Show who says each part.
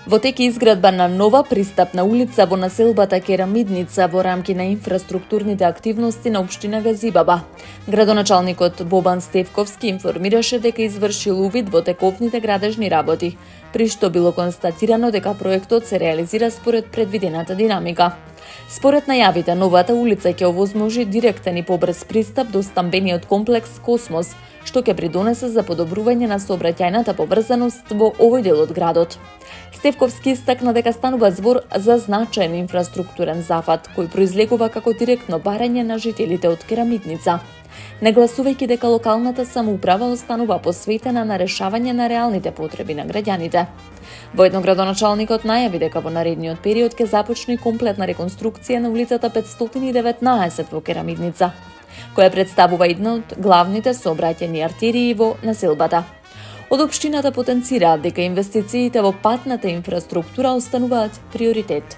Speaker 1: Во тек изградба на нова пристапна улица во населбата Керамидница во рамки на инфраструктурните активности на општина Газибаба. Градоначалникот Бобан Стевковски информираше дека извршил увид во тековните градежни работи, при што било констатирано дека проектот се реализира според предвидената динамика. Според најавите, новата улица ќе овозможи директен и побрз пристап до стамбениот комплекс Космос, што ќе придонесе за подобрување на сообраќајната поврзаност во овој дел од градот. Стевковски истакна дека станува збор за значаен инфраструктурен зафат, кој произлегува како директно барање на жителите од Керамидница, нагласувајќи дека локалната самоуправа останува посветена на решавање на реалните потреби на граѓаните. Воедно градоначалникот најави дека во наредниот период ќе започне комплетна реконструкција на улицата 519 во Керамидница, која представува една од главните сообраќајни артерии во населбата. Од општината потенцираат дека инвестициите во патната инфраструктура остануваат приоритет.